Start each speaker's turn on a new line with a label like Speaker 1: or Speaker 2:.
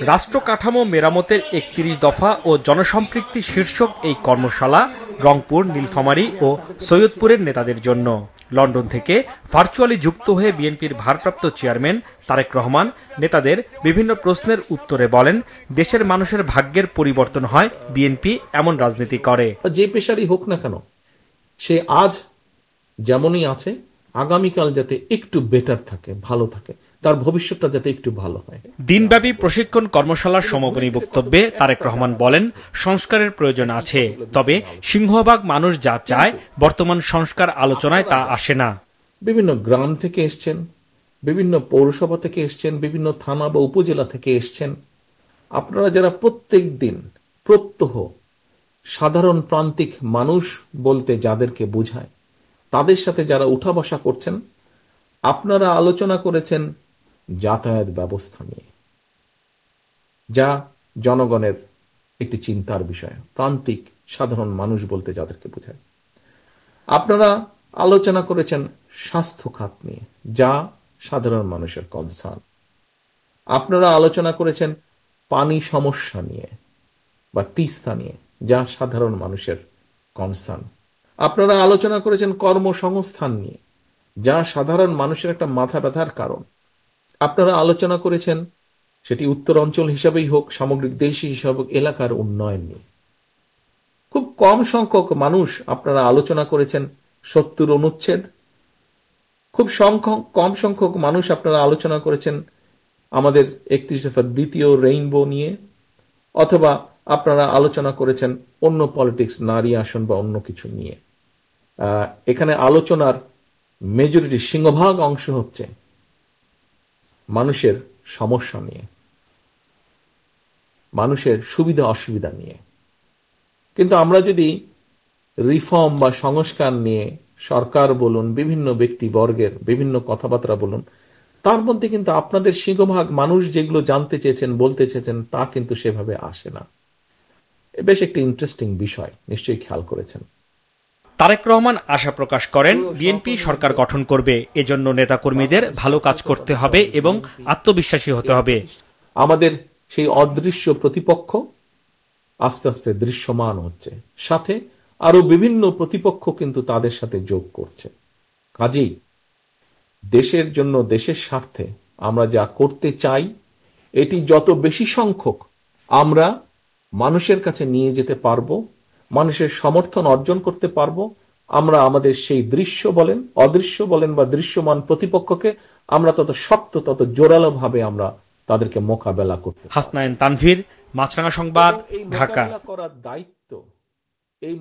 Speaker 1: রাষ্ট্র কাঠামো মেরামতের ৩১ দফা ও জনসম্পৃক্তি শীর্ষক এই কর্মশালা রংপুর, নীলফামারী ও সৈয়দপুরের নেতাদের জন্য। লন্ডন থেকে ভার্চুয়ালি যুক্ত হয়ে বিএনপির ভারপ্রাপ্ত চেয়ারম্যান তারেক রহমান নেতাদের বিভিন্ন প্রশ্নের উত্তরে বলেন, দেশের মানুষের ভাগ্যের পরিবর্তন হয় বিএনপি এমন রাজনীতি করে।
Speaker 2: যে পেশারই হোক না কেন, সে আজ যেমনই আছে আগামীকাল যাতে একটু বেটার থাকে, ভালো থাকে, তার ভবিষ্যৎটা যাতে একটু ভালো হয়।
Speaker 1: দিনব্যাপী প্রশিক্ষণ কর্মশালার সমাপনী বক্তব্যে তারেক রহমান বলেন, সংস্কারের প্রয়োজন আছে, তবে সিংহভাগ মানুষ যা চায় বর্তমান সংস্কার আলোচনায় তা আসে না।
Speaker 2: বিভিন্ন গ্রাম থেকে এসছেন, বিভিন্ন পৌরসভা থেকে এসছেন, বিভিন্ন থানা বা উপজেলা থেকে এসছেন। আপনারা যারা প্রত্যেক দিন প্রত্যহ সাধারণ প্রান্তিক মানুষ বলতে যাদেরকে বোঝায়, তাদের সাথে যারা উঠা বসা করছেন, আপনারা আলোচনা করেছেন যাতায়াত ব্যবস্থা নিয়ে, যা জনগণের একটি চিন্তার বিষয়। প্রান্তিক সাধারণ মানুষ বলতে যাদেরকে বোঝায়। আপনারা আলোচনা করেছেন স্বাস্থ্য খাত নিয়ে, যা সাধারণ মানুষের কনসার্ন। আপনারা আলোচনা করেছেন পানি সমস্যা নিয়ে বা তিস্তা নিয়ে, যা সাধারণ মানুষের কনসার্ন। আপনারা আলোচনা করেছেন কর্মসংস্থান নিয়ে, যা সাধারণ মানুষের একটা মাথা ব্যথার কারণ। আপনারা আলোচনা করেছেন সেটি উত্তর অঞ্চল হিসাবেই হোক, সামগ্রিক দেশ হিসাবে হোক, এলাকার উন্নয়ন নিয়ে। খুব কম সংখ্যক মানুষ আপনারা আলোচনা করেছেন ৭০ অনুচ্ছেদ। খুব কম সংখ্যক মানুষ আপনারা আলোচনা করেছেন আমাদের ৩১ দফার দ্বিতীয় রেইনবো নিয়ে, অথবা আপনারা আলোচনা করেছেন অন্য পলিটিক্স, নারী আসন বা অন্য কিছু নিয়ে। এখানে আলোচনার মেজরিটি, সিংহভাগ অংশ হচ্ছে মানুষের সমস্যা নিয়ে, মানুষের সুবিধা অসুবিধা নিয়ে। কিন্তু আমরা যদি রিফর্ম বা সংস্কার নিয়ে সরকার বলুন, বিভিন্ন ব্যক্তিবর্গের বিভিন্ন কথাবার্তা বলুন, তার মধ্যে কিন্তু আপনাদের সিংহভাগ মানুষ যেগুলো জানতে চেয়েছেন, বলতে চেয়েছেন, তা কিন্তু সেভাবে আসে না। বেশ একটি ইন্টারেস্টিং বিষয়, নিশ্চয়ই খেয়াল করেছেন।
Speaker 1: তারেক রহমান আশা প্রকাশ করেন, বিএনপি সরকার গঠন করবে, এজন্য নেতাকর্মীদের ভালো কাজ করতে হবে এবং আত্মবিশ্বাসী হতে হবে।
Speaker 2: আমাদের সেই অদৃশ্য প্রতিপক্ষ আস্তে আস্তে দৃশ্যমান হচ্ছে, সাথে আরো বিভিন্ন প্রতিপক্ষ কিন্তু তাদের সাথে যোগ করছে। কাজেই দেশের জন্য, দেশের স্বার্থে আমরা যা করতে চাই, এটি যত বেশি সংখ্যক আমরা মানুষের কাছে নিয়ে যেতে পারবো, মানুষের সমর্থন অর্জন করতে পারবো, আমরা আমাদের সেই দৃশ্য বলেন, অদৃশ্য বলেন বা দৃশ্যমান প্রতিপক্ষকে আমরা তত শক্ত, তত জোরালো ভাবে আমরা তাদেরকে মোকাবেলা করতে।
Speaker 1: হাসনাইন তানভীর, মাছরাঙা সংবাদ, ঢাকা।
Speaker 2: করার দায়িত্ব এই